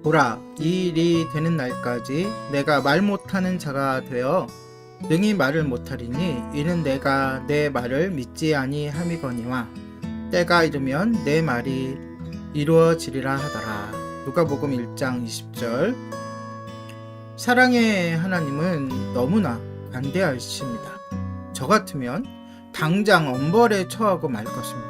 보라, 이 일이 되는 날까지 내가 말 못하는 자가 되어 능히 말을 못하리니 이는 내가 내 말을 믿지 아니함이거니와 때가 이르면 내 말이 이루어지리라 하더라. 누가복음 1장 20절. 사랑의 하나님은 너무나 관대하십니다. 저 같으면 당장 엄벌에 처하고 말 것입니다.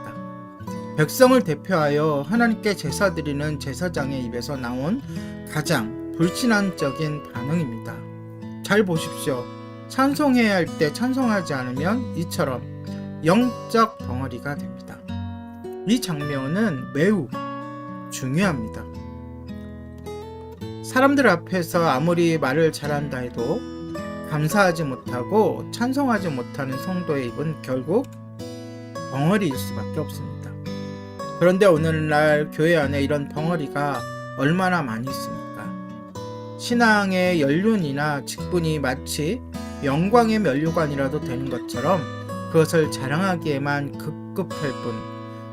백성을 대표하여 하나님께 제사 드리는 제사장의 입에서 나온 가장 불신앙적인 반응입니다. 잘 보십시오. 찬송해야 할 때 찬송하지 않으면 이처럼 영적 벙어리가 됩니다. 이 장면은 매우 중요합니다. 사람들 앞에서 아무리 말을 잘한다 해도 감사하지 못하고 찬송하지 못하는 성도의 입은 결국 벙어리일 수밖에 없습니다. 그런데 오늘날 교회 안에 이런 벙어리가 얼마나 많이 있습니까? 신앙의 연륜이나 직분이 마치 영광의 면류관이라도 되는 것처럼 그것을 자랑하기에만 급급할 뿐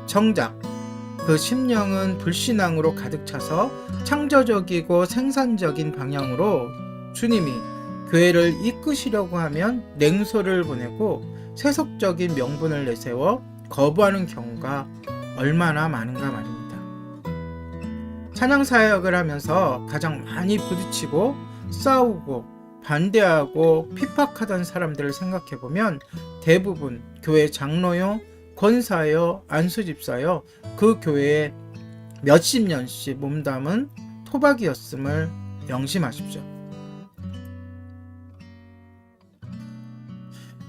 정작 그 심령은 불신앙으로 가득 차서 창조적이고 생산적인 방향으로 주님이 교회를 이끄시려고 하면 냉소를 보내고 세속적인 명분을 내세워 거부하는 경우가 얼마나 많은가 말입니다. 찬양사역을 하면서 가장 많이 부딪히고 싸우고 반대하고 핍박하던 사람들을 생각해보면 대부분 교회 장로요, 권사요, 안수집사요, 그 교회에 몇십 년씩 몸담은 토박이였음을 명심하십시오.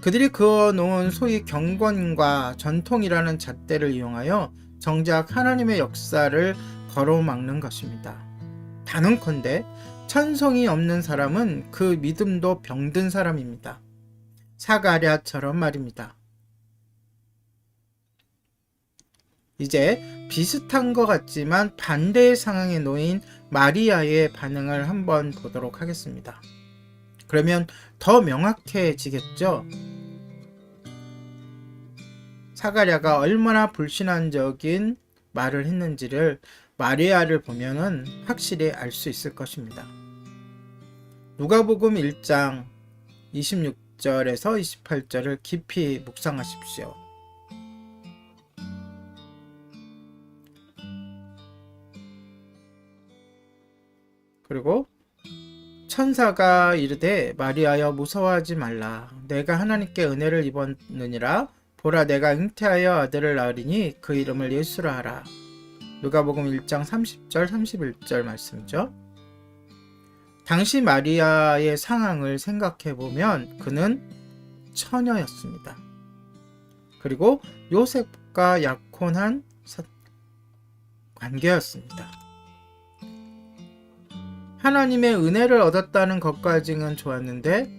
그들이 그어놓은 소위 경건과 전통이라는 잣대를 이용하여 정작 하나님의 역사를 가로막는 것입니다. 단언컨대 찬송이 없는 사람은 그 믿음도 병든 사람입니다. 사가랴처럼 말입니다. 이제 비슷한 것 같지만 반대의 상황에 놓인 마리아의 반응을 한번 보도록 하겠습니다. 그러면 더 명확해지겠죠? 사가랴가 얼마나 불신앙적인 말을 했는지를 마리아를 보면은 확실히 알 수 있을 것입니다. 누가복음 1장 26절에서 28절을 깊이 묵상하십시오. 그리고 천사가 이르되 마리아여 무서워하지 말라. 내가 하나님께 은혜를 입었느니라. 보라 내가 잉태하여 아들을 낳으리니 그 이름을 예수라 하라. 누가복음 1장 30절 31절 말씀이죠. 당시 마리아의 상황을 생각해보면 그는 처녀였습니다. 그리고 요셉과 약혼한 관계였습니다. 하나님의 은혜를 얻었다는 것까지는 좋았는데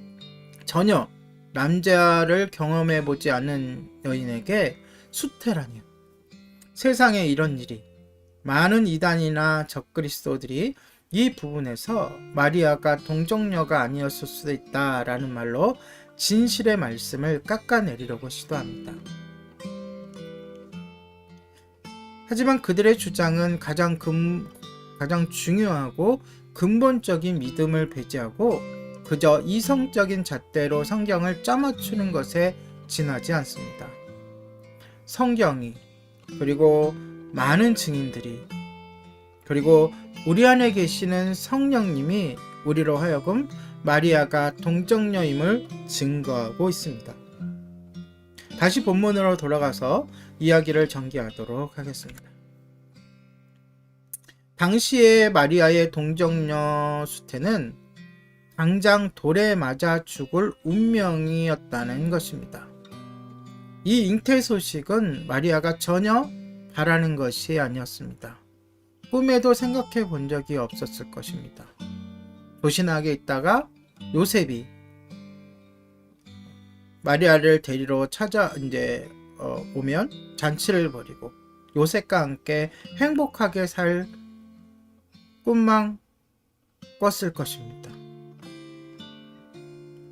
전혀 남자를 경험해보지 않은 여인에게 수태라니요. 세상에 이런 일이. 많은 이단이나 적그리스도들이 이 부분에서 마리아가 동정녀가 아니었을 수도 있다라는 말로 진실의 말씀을 깎아내리려고 시도합니다. 하지만 그들의 주장은 가장 중요하고 근본적인 믿음을 배제하고 그저 이성적인 잣대로 성경을 짜맞추는 것에 지나지 않습니다. 성경이 그리고 많은 증인들이 그리고 우리 안에 계시는 성령님이 우리로 하여금 마리아가 동정녀임을 증거하고 있습니다. 다시 본문으로 돌아가서 이야기를 전개하도록 하겠습니다. 당시에 마리아의 동정녀 수태는 당장 돌에 맞아 죽을 운명이었다는 것입니다. 이 잉태 소식은 마리아가 전혀 바라는 것이 아니었습니다. 꿈에도 생각해 본 적이 없었을 것입니다. 도신하게 있다가 요셉이 마리아를 데리러 오면 잔치를 벌이고 요셉과 함께 행복하게 살 꿈만 꿨을 것입니다.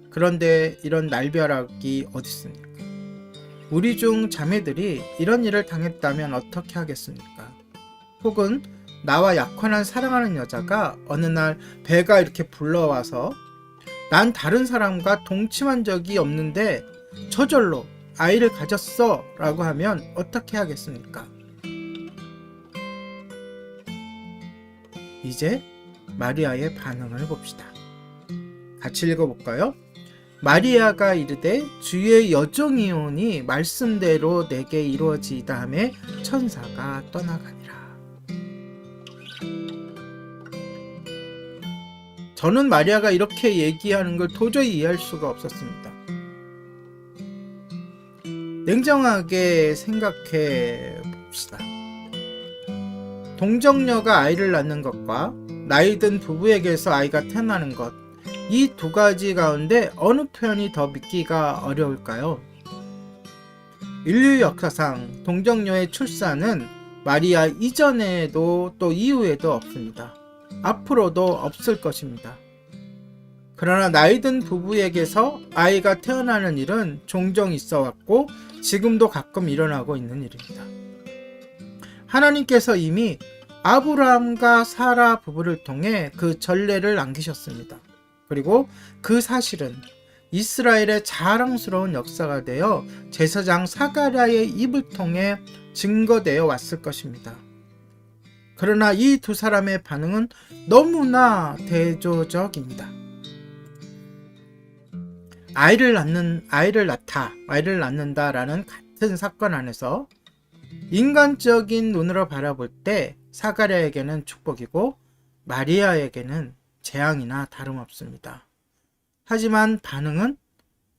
그런데 이런 날벼락이 어디 있습니까? 우리 중 자매들이 이런 일을 당했다면 어떻게 하겠습니까? 혹은 나와 약혼한 사랑하는 여자가 어느 날 배가 이렇게 불러와서 난 다른 사람과 동침한 적이 없는데 저절로 아이를 가졌어 라고 하면 어떻게 하겠습니까? 이제 마리아의 반응을 봅시다. 같이 읽어볼까요? 마리아가 이르되 주의 여종이오니 말씀대로 내게 이루어지이다 하매 천사가 떠나가니라. 저는 마리아가 이렇게 얘기하는 걸 도저히 이해할 수가 없었습니다. 냉정하게 생각해 봅시다. 동정녀가 아이를 낳는 것과 나이든 부부에게서 아이가 태어나는 것, 이 두 가지 가운데 어느 표현이 더 믿기가 어려울까요? 인류 역사상 동정녀의 출산은 마리아 이전에도 또 이후에도 없습니다. 앞으로도 없을 것입니다. 그러나 나이든 부부에게서 아이가 태어나는 일은 종종 있어 왔고 지금도 가끔 일어나고 있는 일입니다. 하나님께서 이미 아브라함과 사라 부부를 통해 그 전례를 남기셨습니다. 그리고 그 사실은 이스라엘의 자랑스러운 역사가 되어 제사장 사가랴의 입을 통해 증거되어 왔을 것입니다. 그러나 이 두 사람의 반응은 너무나 대조적입니다. 아이를 낳는다라는 같은 사건 안에서 인간적인 눈으로 바라볼 때 사가랴에게는 축복이고 마리아에게는 재앙이나 다름없습니다. 하지만 반응은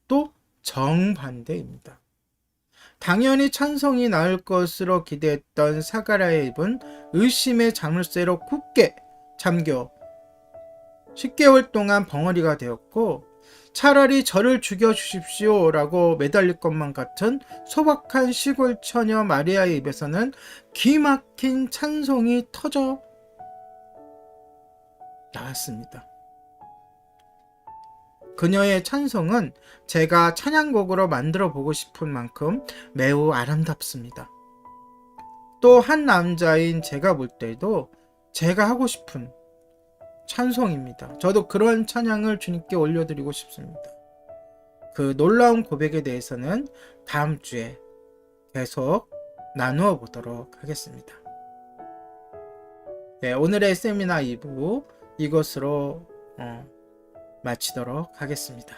또 정반대입니다. 당연히 찬송이 나을 것으로 기대했던 사가랴의 입은 의심의 자물쇠로 굳게 잠겨 10개월 동안 벙어리가 되었고 차라리 저를 죽여주십시오 라고 매달릴 것만 같은 소박한 시골 처녀 마리아의 입에서는 기막힌 찬송이 터져 나왔습니다. 그녀의 찬송은 제가 찬양곡으로 만들어 보고 싶은 만큼 매우 아름답습니다. 또 한 남자인 제가 볼 때도 제가 하고 싶은 찬송입니다. 저도 그런 찬양을 주님께 올려드리고 싶습니다. 그 놀라운 고백에 대해서는 다음 주에 계속 나누어 보도록 하겠습니다. 네, 오늘의 세미나 2부 이것으로 마치도록 하겠습니다.